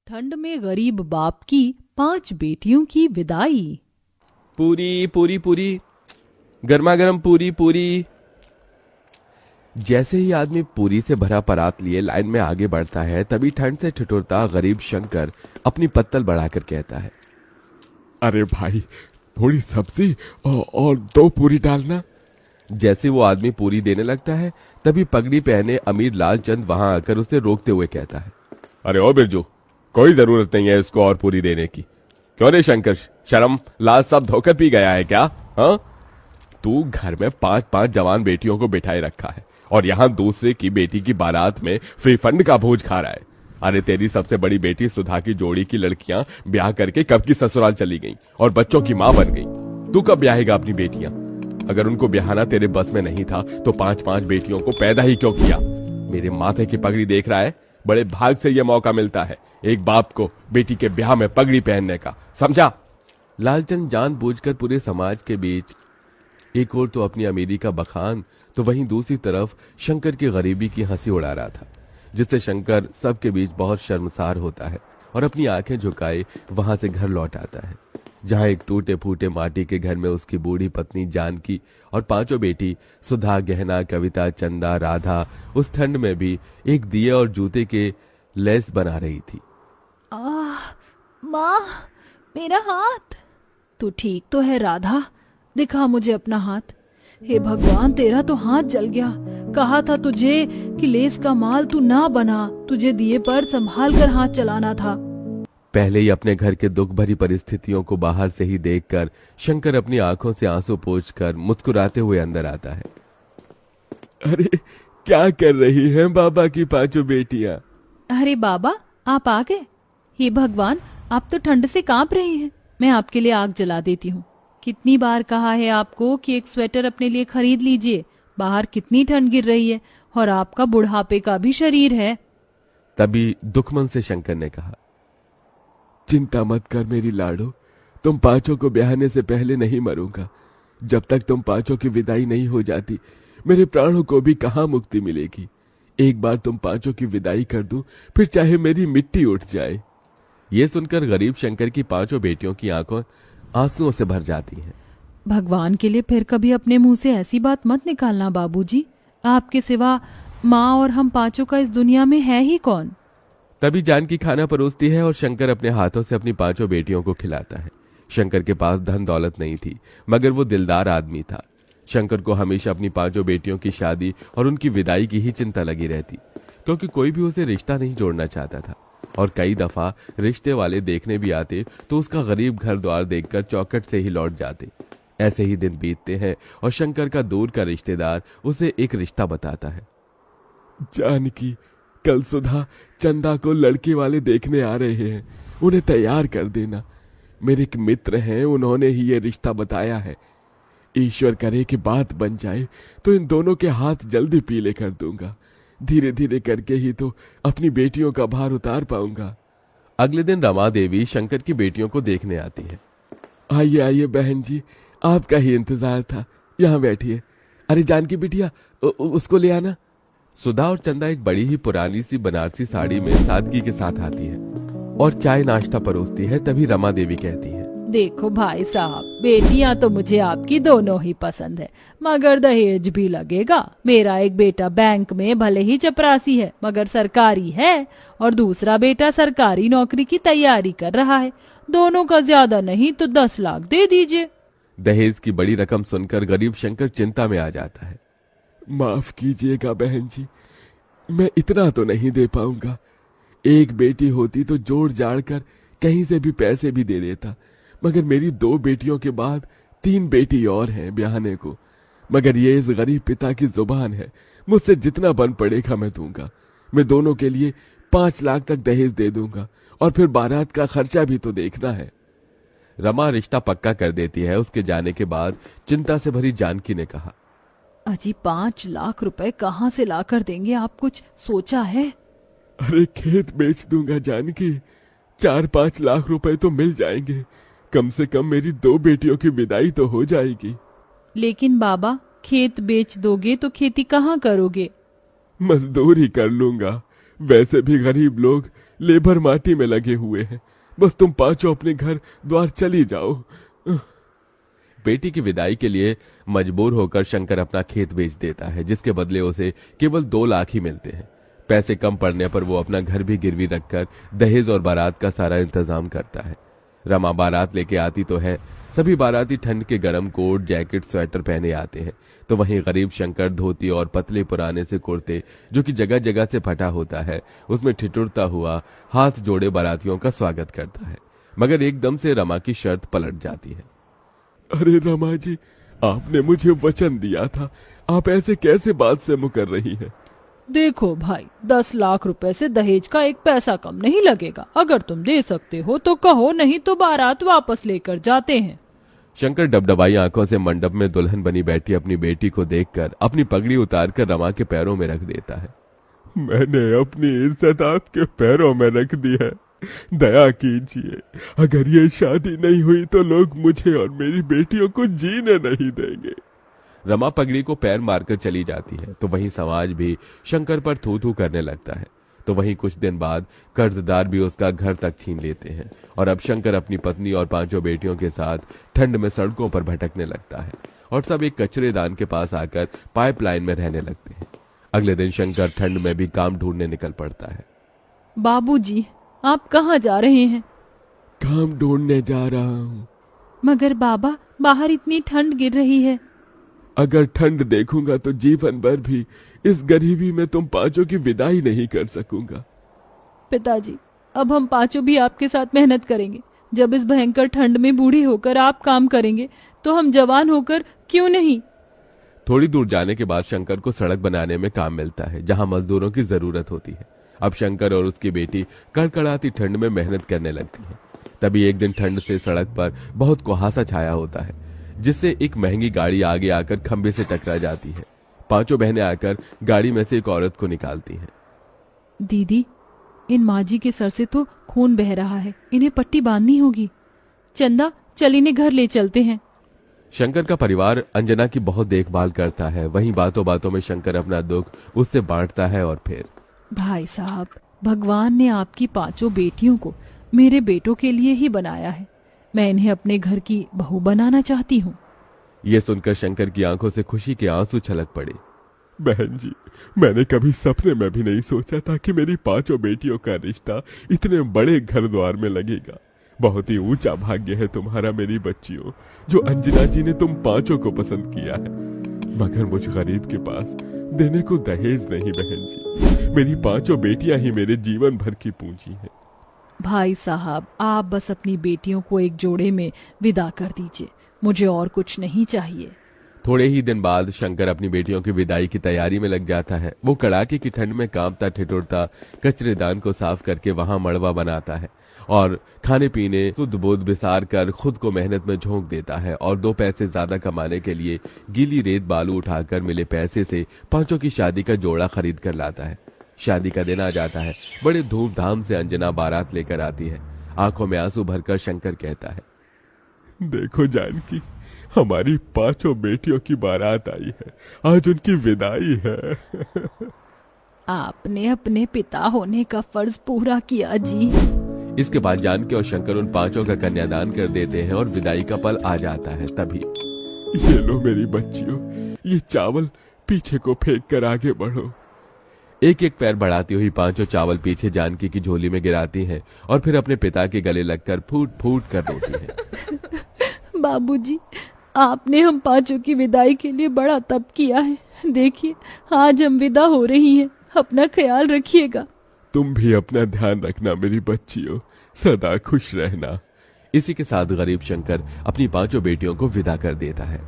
ठंड में गरीब बाप की 5 बेटियों की विदाई। पूरी पूरी पूरी, गर्मा गर्म पूरी पूरी। जैसे ही आदमी पूरी से भरा परात लिए लाइन में आगे बढ़ता है, तभी ठंड से ठिठुरता गरीब शंकर अपनी पत्तल बढ़ाकर कहता है, अरे भाई, थोड़ी सब्जी और 2 पूरी डालना। जैसे वो आदमी पूरी देने लगता है, तभी पगड़ी पहने अमीर लालचंद वहां आकर उसे रोकते हुए कहता है, अरे ओ बिरजू, कोई जरूरत नहीं है इसको और पूरी देने की। क्यों रे शंकर, शर्म लाज सब धोकर पी गया है क्या? हाँ, तू घर में 5-5 जवान बेटियों को बिठाए रखा है और यहाँ दूसरे की बेटी की बारात में फ्री फंड का भोज खा रहा है। अरे तेरी सबसे बड़ी बेटी सुधा की जोड़ी की लड़कियां ब्याह करके कब की ससुराल चली गईं और बच्चों की मां बन गईं। तू कब ब्याहेगा अपनी बेटियां? अगर उनको ब्याहना तेरे बस में नहीं था तो 5-5 बेटियों को पैदा ही क्यों किया? मेरे माथे की पगड़ी देख रहा है, बड़े भाग से यह मौका मिलता है एक बाप को बेटी के ब्याह में पगड़ी पहनने का, समझा? लालचंद जानबूझकर पूरे समाज के बीच एक ओर तो अपनी अमीरी का बखान, तो वहीं दूसरी तरफ शंकर की गरीबी की हंसी उड़ा रहा था, जिससे शंकर सबके बीच बहुत शर्मसार होता है और अपनी आंखें झुकाए वहां से घर लौट आता है, जहां एक टूटे फूटे माटी के घर में उसकी बूढ़ी पत्नी जानकी और 5 बेटी सुधा, गहना, कविता, चंदा, राधा उस ठंड में भी एक दिए और जूते के लेस बना रही थी। माँ, मेरा हाथ। तू ठीक तो है राधा? दिखा मुझे अपना हाथ। हे भगवान, तेरा तो हाथ जल गया। कहा था तुझे कि लेस का माल तू ना बना, तुझे दिए पर संभाल कर हाथ चलाना था। पहले ही अपने घर के दुख भरी परिस्थितियों को बाहर से ही देखकर शंकर अपनी आंखों से आंसू पोंछकर मुस्कुराते हुए अंदर आता है। अरे क्या कर रही हैं बाबा की 5 बेटियां? अरे बाबा, आप आ गए। हे भगवान, आप तो ठंड से कांप रही हैं। मैं आपके लिए आग जला देती हूँ। कितनी बार कहा है आपको कि एक स्वेटर अपने लिए खरीद लीजिए। बाहर कितनी ठंड गिर रही है और आपका बुढ़ापे का भी शरीर है। तभी दुखमन से शंकर ने कहा, चिंता मत कर मेरी लाडो, तुम 5 को ब्याहने से पहले नहीं मरूंगा। जब तक तुम 5 की विदाई नहीं हो जाती, मेरे प्राणों को भी कहाँ मुक्ति मिलेगी। एक बार तुम 5 की विदाई कर दूं, फिर चाहे मेरी मिट्टी उठ जाए। ये सुनकर गरीब शंकर की 5 बेटियों की आंखों आंसुओं से भर जाती हैं। भगवान के लिए फिर कभी अपने मुंह से ऐसी बात मत निकालना बाबूजी। आपके सिवा माँ और हम 5 का इस दुनिया में है ही कौन? तभी जानकी खाना परोसती है और शंकर अपने हाथों से अपनी 5 बेटियों को खिलाता है। शंकर के पास धन दौलत नहीं थी, मगर वो दिलदार आदमी था। शंकर को हमेशा अपनी 5 बेटियों की शादी और उनकी विदाई की ही चिंता लगी रहती, क्योंकि कोई भी उसे रिश्ता नहीं जोड़ना चाहता था। और कई दफा रिश्ते वाले देखने भी आते तो उसका गरीब घर द्वार देखकर चौखट से ही लौट जाते। ऐसे ही दिन बीतते हैं और शंकर का दूर का रिश्तेदार उसे एक रिश्ता बताता है। जानकी, कल सुधा चंदा को लड़के वाले देखने आ रहे हैं, उन्हें तैयार कर देना। मेरे एक मित्र हैं, उन्होंने ही ये रिश्ता बताया है। ईश्वर करे कि बात बन जाए तो इन दोनों के हाथ जल्दी पीले कर दूंगा। धीरे धीरे करके ही तो अपनी बेटियों का भार उतार पाऊंगा। अगले दिन रमा देवी शंकर की बेटियों को देखने आती है। आइए आइए बहन जी, आपका ही इंतजार था, यहाँ बैठिए। अरे जानकी बिटिया, उसको ले आना। सुधा और चंदा एक बड़ी ही पुरानी सी बनारसी साड़ी में सादगी के साथ आती है और चाय नाश्ता परोसती है। तभी रमा देवी कहती है, देखो भाई साहब, बेटियां तो मुझे आपकी दोनों ही पसंद है, मगर दहेज भी लगेगा। मेरा एक बेटा बैंक में भले ही चपरासी है, मगर सरकारी है, और दूसरा बेटा सरकारी नौकरी की तैयारी कर रहा है। दोनों का ज्यादा नहीं तो 10 लाख दे दीजिए। दहेज की बड़ी रकम सुनकर गरीब शंकर चिंता में आ जाता है। माफ कीजिएगा बहन जी, मैं इतना तो नहीं दे पाऊंगा। एक बेटी होती तो जोड़ जाड़ कर कहीं से भी पैसे भी दे देता, मगर मेरी 2 बेटियों के बाद 3 बेटी और हैं ब्याहने को। मगर ये इस गरीब पिता की जुबान है, मुझसे जितना बन पड़ेगा मैं दूंगा। मैं दोनों के लिए 5 लाख तक दहेज दे दूंगा, और फिर बारात का खर्चा भी तो देखना है। रमा रिश्ता पक्का कर देती है। उसके जाने के बाद चिंता से भरी जानकी ने कहा, अजी 5 लाख रुपए कहाँ से ला कर देंगे? आप कुछ सोचा है? अरे खेत बेच दूंगा जानकी, 4-5 लाख रुपए तो मिल जाएंगे। कम से कम मेरी 2 बेटियों की विदाई तो हो जाएगी। लेकिन बाबा, खेत बेच दोगे तो खेती कहाँ करोगे? मजदूरी कर लूंगा, वैसे भी गरीब लोग लेबर माटी में लगे हुए हैं। बस तुम पांचों अपने घर द्वार चली जाओ। बेटी की विदाई के लिए मजबूर होकर शंकर अपना खेत बेच देता है, जिसके बदले उसे केवल 2 लाख ही मिलते हैं। पैसे कम पड़ने पर वो अपना घर भी गिरवी रखकर दहेज और बारात का सारा इंतजाम करता है। रमा बारात लेके आती तो है। सभी बाराती ठंड के गर्म कोट, जैकेट, स्वेटर पहने आते हैं, तो वहीं गरीब शंकर धोती और पतले पुराने से कुर्ते, जो कि जगह जगह से फटा होता है, उसमें ठिठुरता हुआ हाथ जोड़े बारातियों का स्वागत करता है। मगर एकदम से रमा की शर्त पलट जाती है। अरे रमा जी, आपने मुझे वचन दिया था, आप ऐसे कैसे बात से मुकर रही हैं? देखो भाई, 10 लाख रुपए से दहेज का 1 पैसा कम नहीं लगेगा। अगर तुम दे सकते हो तो कहो, नहीं तो बारात वापस लेकर जाते हैं। शंकर डबडबाई आंखों से मंडप में दुल्हन बनी बैठी अपनी बेटी को देखकर अपनी पगड़ी उतारकर रमा के पैरों में रख देता है। मैंने अपनी इज्जत आपके पैरों में रख दी है, दया कीजिए। अगर ये शादी नहीं हुई तो लोग मुझे और मेरी बेटियों को जीने नहीं देंगे। रमा पगड़ी को पैर मारकर चली जाती है, तो वहीं समाज भी शंकर पर थू थू करने लगता है। तो वहीं कुछ दिन बाद कर्जदार भी उसका घर तक छीन लेते हैं और अब शंकर अपनी पत्नी और 5 बेटियों के साथ ठंड में सड़कों पर भटकने लगता है और सब एक कचरेदान के पास आकर पाइपलाइन में रहने लगते हैं। अगले दिन शंकर ठंड में भी काम ढूंढने निकल पड़ता है। बाबूजी, आप कहाँ जा रहे हैं? काम ढूंढने जा रहा हूँ। मगर बाबा, बाहर इतनी ठंड गिर रही है। अगर ठंड देखूंगा तो जीवन भर भी इस गरीबी में तुम 5 की विदाई नहीं कर सकूंगा। पिताजी, अब हम 5 भी आपके साथ मेहनत करेंगे। जब इस भयंकर ठंड में बूढ़े होकर आप काम करेंगे तो हम जवान होकर क्यों नहीं? थोड़ी दूर जाने के बाद शंकर को सड़क बनाने में काम मिलता है, जहां मजदूरों की जरूरत होती है। अब शंकर और उसकी बेटी कड़कड़ाती ठंड में मेहनत करने लगती है। तभी एक दिन ठंड से सड़क पर बहुत कुहासा छाया होता है, जिससे एक महंगी गाड़ी आगे आकर खंबे से टकरा जाती है। 5 बहनें आकर गाड़ी में से एक औरत को निकालती हैं। दीदी, इन माजी के सर से तो खून बह रहा है, इन्हें पट्टी बांधनी होगी। चंदा, चल इन्हें घर ले चलते हैं। शंकर का परिवार अंजना की बहुत देखभाल करता है। वहीं बातों बातों में शंकर अपना दुख उससे बांटता है और फिर, भाई साहब, भगवान ने आपकी 5 बेटियों को मेरे बेटों के लिए ही बनाया है। मैं इन्हें अपने घर की बहू बनाना चाहती हूँ। ये सुनकर शंकर की आंखों से खुशी के आंसू छलक पड़े। बहन जी, मैंने कभी सपने में भी नहीं सोचा था कि मेरी 5 बेटियों का रिश्ता इतने बड़े घर द्वार में लगेगा। बहुत ही ऊंचा भाग्य है तुम्हारा मेरी बच्चियों, जो अंजना जी ने तुम 5 को पसंद किया है। मगर मुझ गरीब के पास देने को दहेज नहीं बहन जी। मेरी 5 बेटियां ही मेरे जीवन भर की पूंजी है। भाई साहब, आप बस अपनी बेटियों को एक जोड़े में विदा कर दीजिए, मुझे और कुछ नहीं चाहिए। थोड़े ही दिन बाद शंकर अपनी बेटियों की विदाई की तैयारी में लग जाता है। वो कड़ाके की ठंड में कांपता ठिठुरता कचरेदान को साफ करके वहां मड़वा बनाता है और खाने पीने शुद्ध बोध बिसार कर खुद को मेहनत में झोंक देता है और 2 पैसे ज्यादा कमाने के लिए गीली रेत बालू उठाकर मिले पैसे से 5 की शादी का जोड़ा खरीद कर लाता है। शादी का दिन आ जाता है। बड़े धूमधाम से अंजना बारात लेकर आती है। आंखों में आंसू भरकर शंकर कहता है, देखो जानकी, हमारी 5 बेटियों की बारात आई है, आज उनकी विदाई है। आपने अपने पिता होने का फर्ज पूरा किया जी। इसके बाद जानकी और शंकर उन 5 का कन्यादान कर देते हैं और विदाई का पल आ जाता है। तभी, ये लो मेरी बच्चियों, ये चावल पीछे को फेंक कर आगे बढ़ो। एक एक पैर बढ़ाती हुई 5 चावल पीछे जानकी की झोली में गिराती हैं और फिर अपने पिता के गले लगकर फूट फूट कर रोती हैं। बाबूजी, आपने हम 5 की विदाई के लिए बड़ा तप किया है। देखिए, आज हम विदा हो रही हैं। अपना ख्याल रखिएगा। तुम भी अपना ध्यान रखना मेरी बच्चियों, सदा खुश रहना। इसी के साथ गरीब शंकर अपनी 5 बेटियों को विदा कर देता है।